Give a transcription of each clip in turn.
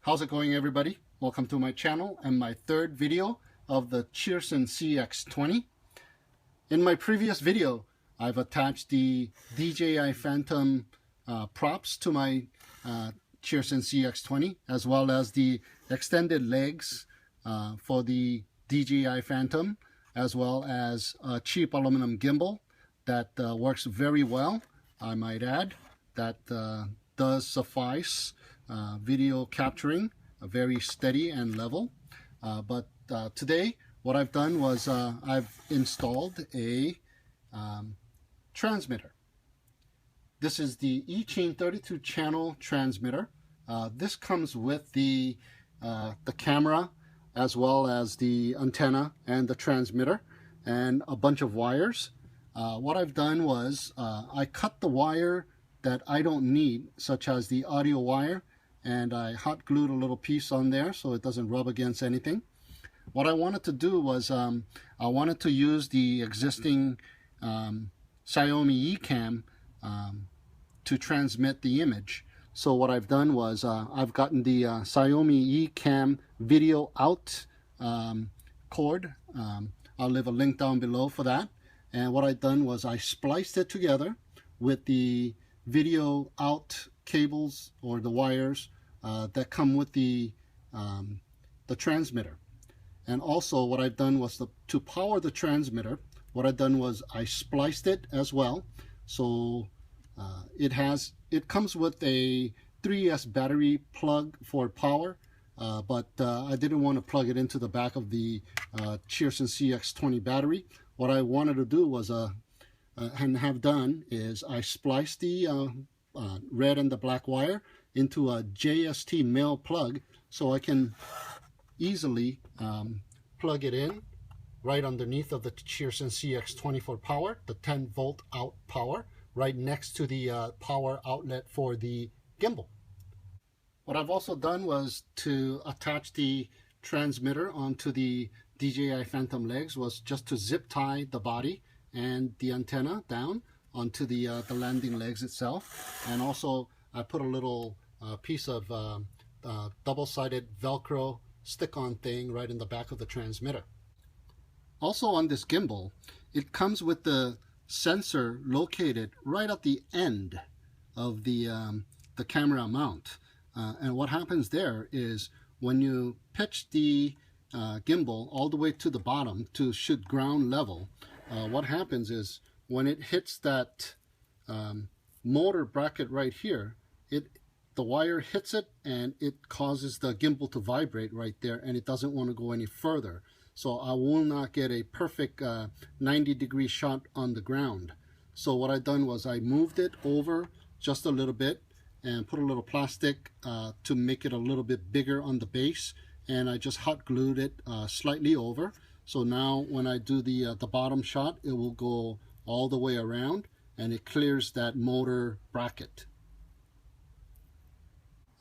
How's it going, everybody? Welcome to my channel and my third video of the Cheerson cx20. In my previous video, I've attached the DJI Phantom props to my Cheerson cx20, as well as the extended legs for the DJI Phantom, as well as a cheap aluminum gimbal that works very well, I might add, that does suffice video capturing, very steady and level. But today what I've done was I've installed a transmitter. This is the Eachine 32 channel transmitter. This comes with the camera, as well as the antenna and the transmitter and a bunch of wires. What I've done was I cut the wire that I don't need, such as the audio wire, and I hot glued a little piece on there so it doesn't rub against anything. What I wanted to do was I wanted to use the existing xiaomi Eachine to transmit the image. So what I've done was I've gotten the xiaomi Eachine video out cord. I'll leave a link down below for that. And what I've done was I spliced it together with the video out cables, or the wires that come with the transmitter. And also what I've done was to power the transmitter, what I've done was I spliced it as well. So it comes with a 3S battery plug for power, but I didn't want to plug it into the back of the Cheerson cx20 battery. What I wanted to do was and have done is I spliced the red and the black wire into a JST male plug, so I can easily plug it in right underneath of the Cheerson cx20 for power, the 10-volt out power, right next to the power outlet for the gimbal. What I've also done was to attach the transmitter onto the DJI Phantom legs, was just to zip tie the body and the antenna down onto the landing legs itself. And also I put a little piece of double-sided Velcro stick-on thing right in the back of the transmitter. Also on this gimbal, it comes with the sensor located right at the end of the camera mount. And what happens there is when you pitch the gimbal all the way to the bottom to shoot ground level, what happens is when it hits that motor bracket right here, the wire hits it and it causes the gimbal to vibrate right there, and it doesn't want to go any further. So I will not get a perfect 90-degree shot on the ground. So what I've done was I moved it over just a little bit and put a little plastic to make it a little bit bigger on the base, and I just hot glued it slightly over. So now when I do the bottom shot, it will go all the way around and it clears that motor bracket.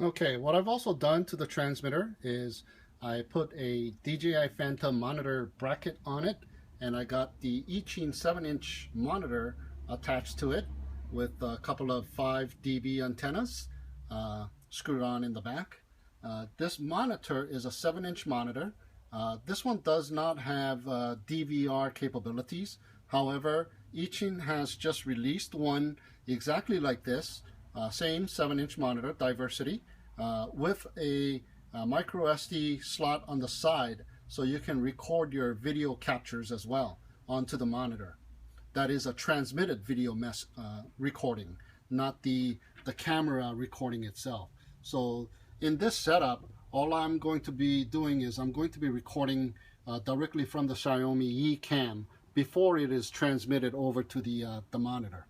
Okay, what I've also done to the transmitter is I put a DJI Phantom monitor bracket on it, and I got the Eachine 7-inch monitor attached to it with a couple of 5 dB antennas screwed on in the back. This monitor is a 7-inch monitor. This one does not have DVR capabilities. However, Eachine has just released one exactly like this, same 7-inch monitor, Diversity, with a micro SD slot on the side, so you can record your video captures as well onto the monitor. That is a transmitted video recording, not the camera recording itself. So in this setup, all I'm going to be doing is I'm going to be recording directly from the Xiaomi Eachine before it is transmitted over to the monitor.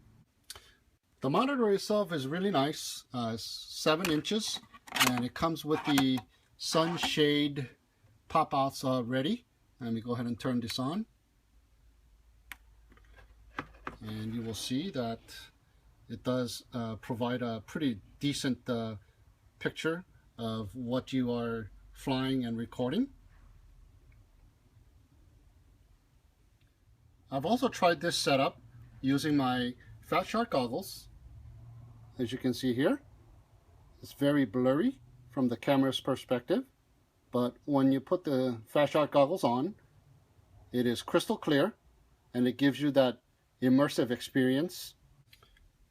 The monitor itself is really nice. It's 7 inches, and it comes with the sunshade pop-outs already. Let me go ahead and turn this on, and you will see that it does provide a pretty decent picture of what you are flying and recording. I've also tried this setup using my Fat Shark goggles. As you can see here, it's very blurry, from the camera's perspective, but when you put the fast shot goggles on, it is crystal clear and it gives you that immersive experience.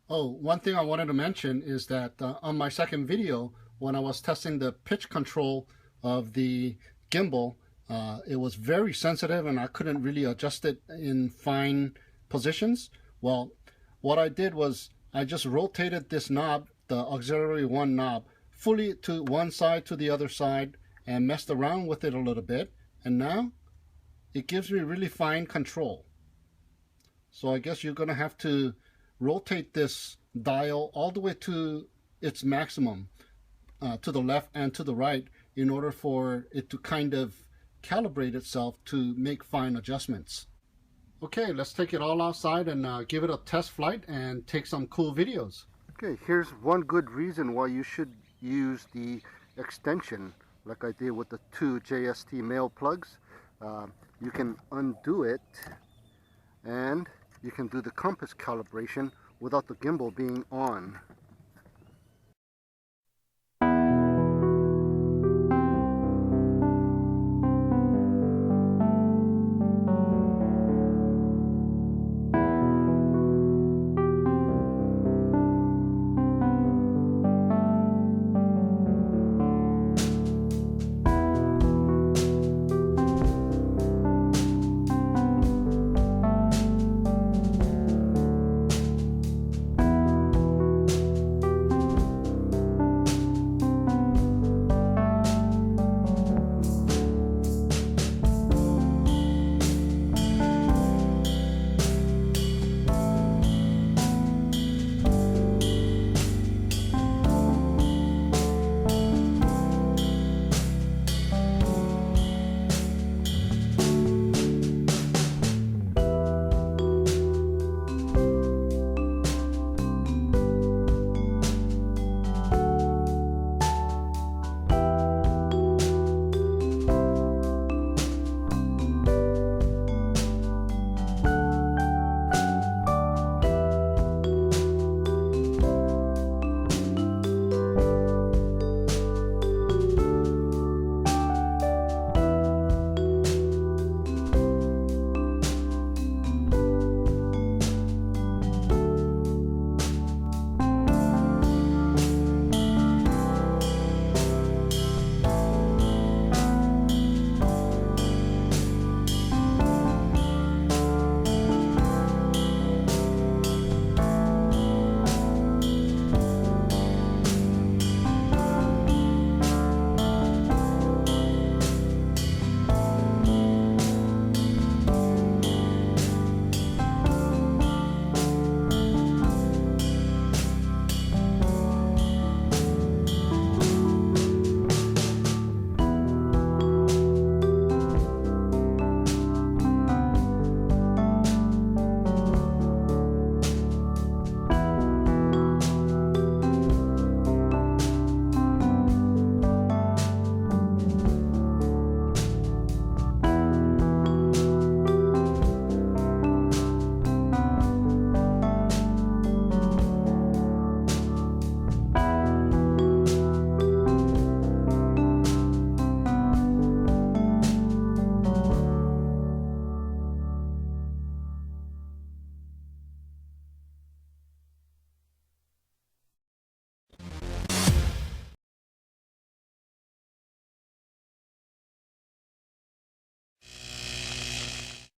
Oh, one thing I wanted to mention is that on my second video, when I was testing the pitch control of the gimbal, it was very sensitive and I couldn't really adjust it in fine positions. Well, what I did was I just rotated this knob, the auxiliary 1 knob, fully to one side to the other side and messed around with it a little bit, and now it gives me really fine control. So I guess you're going to have to rotate this dial all the way to its maximum, to the left and to the right, in order for it to kind of calibrate itself to make fine adjustments. Okay, let's take it all outside and give it a test flight and take some cool videos. Okay, here's one good reason why you should use the extension like I did with the 2 JST male plugs. You can undo it and you can do the compass calibration without the gimbal being on.